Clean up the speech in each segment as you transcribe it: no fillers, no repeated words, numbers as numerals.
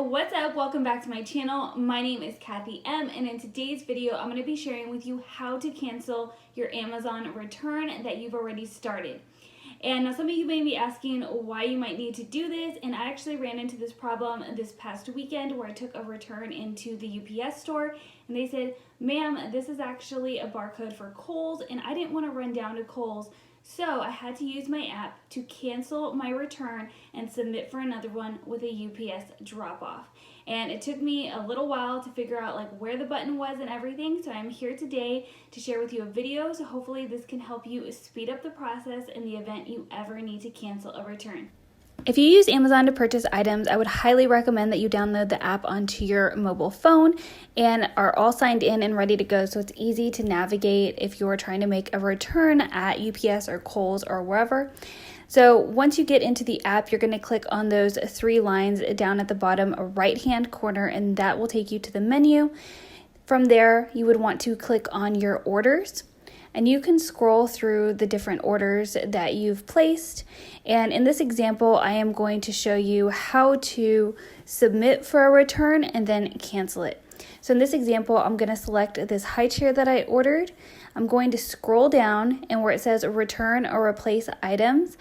what's up? Welcome back to my channel. My name is Kathy M, and in today's video I'm going to be sharing with you how to cancel your Amazon return that you've already started. And now some of you may be asking why you might need to do this, and I actually ran into this problem this past weekend where I took a return into the UPS store and they said, ma'am, this is actually a barcode for Kohl's, and I didn't want to run down to Kohl's. So I had to use my app to cancel my return and submit for another one with a UPS drop-off. And it took me a little while to figure out where the button was and everything. So I'm here today to share with you a video. So hopefully this can help you speed up the process in the event you ever need to cancel a return. If you use Amazon to purchase items, I would highly recommend that you download the app onto your mobile phone and are all signed in and ready to go, so it's easy to navigate if you're trying to make a return at UPS or Kohl's or wherever. So once you get into the app, you're going to click on those three lines down at the bottom right-hand corner, and that will take you to the menu. From there, you would want to click on your orders. And you can scroll through the different orders that you've placed. And in this example, I am going to show you how to submit for a return and then cancel it. So in this example, I'm going to select this high chair that I ordered. I'm going to scroll down, and where it says return or replace items,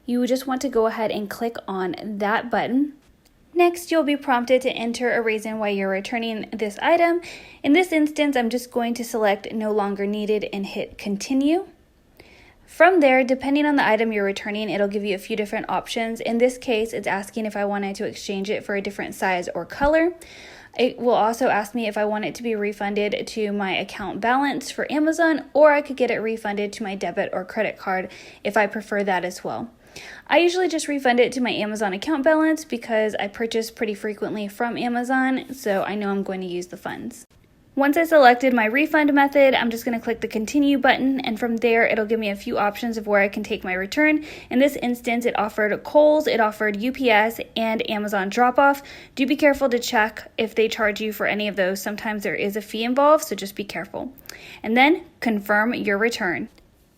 you just want to go ahead and click on that button. Next, you'll be prompted to enter a reason why you're returning this item. In this instance, I'm just going to select no longer needed and hit continue. From there, depending on the item you're returning, it'll give you a few different options. In this case, it's asking if I wanted to exchange it for a different size or color. It will also ask me if I want it to be refunded to my account balance for Amazon, or I could get it refunded to my debit or credit card if I prefer that as well. I usually just refund it to my Amazon account balance because I purchase pretty frequently from Amazon, so I know I'm going to use the funds. Once I selected my refund method, I'm just going to click the continue button, and from there it'll give me a few options of where I can take my return. In this instance, it offered Kohl's, it offered UPS, and Amazon drop-off. Do be careful to check if they charge you for any of those. Sometimes there is a fee involved, so just be careful. And then confirm your return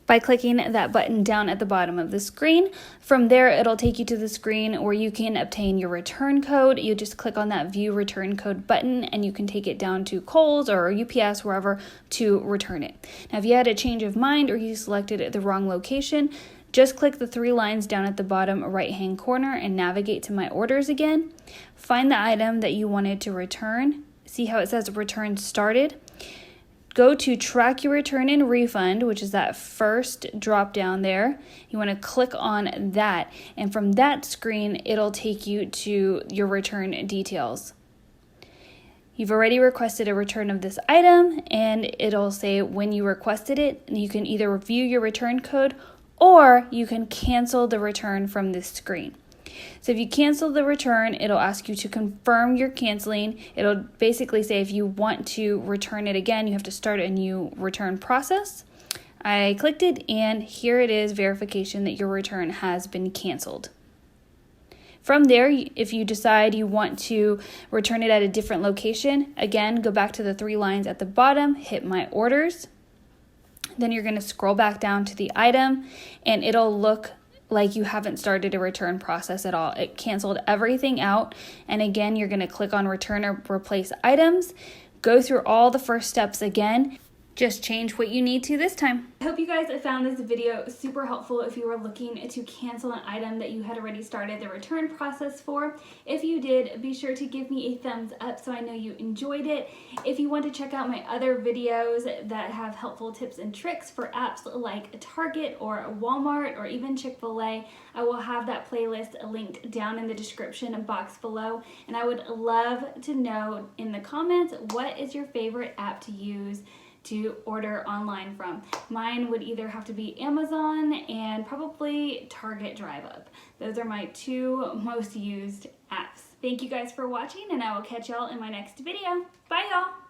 by clicking that button down at the bottom of the screen. From there, it'll take you to the screen where you can obtain your return code. You just click on that view return code button and you can take it down to Kohl's or UPS, wherever, to return it. Now, if you had a change of mind or you selected the wrong location, just click the three lines down at the bottom right-hand corner and navigate to my orders again. Find the item that you wanted to return. See how it says return started? Go to track your return and refund, which is that first drop down there. You want to click on that, and from that screen, it'll take you to your return details. You've already requested a return of this item, and it'll say when you requested it. You can either view your return code or you can cancel the return from this screen. So if you cancel the return, it'll ask you to confirm you're canceling. It'll basically say if you want to return it again, you have to start a new return process. I clicked it, and here it is, verification that your return has been canceled. From there, if you decide you want to return it at a different location, again, go back to the three lines at the bottom, hit my orders. Then you're going to scroll back down to the item, and it'll look like you haven't started a return process at all. It canceled everything out. And again, you're going to click on return or replace items. Go through all the first steps again. Just change what you need to this time. I hope you guys found this video super helpful if you were looking to cancel an item that you had already started the return process for. If you did, be sure to give me a thumbs up so I know you enjoyed it. If you want to check out my other videos that have helpful tips and tricks for apps like Target or Walmart or even Chick-fil-A, I will have that playlist linked down in the description box below. And I would love to know in the comments, what is your favorite app to use to order online from? Mine would either have to be Amazon and probably Target Drive Up. Those are my two most used apps. Thank you guys for watching, and I will catch y'all in my next video. Bye y'all!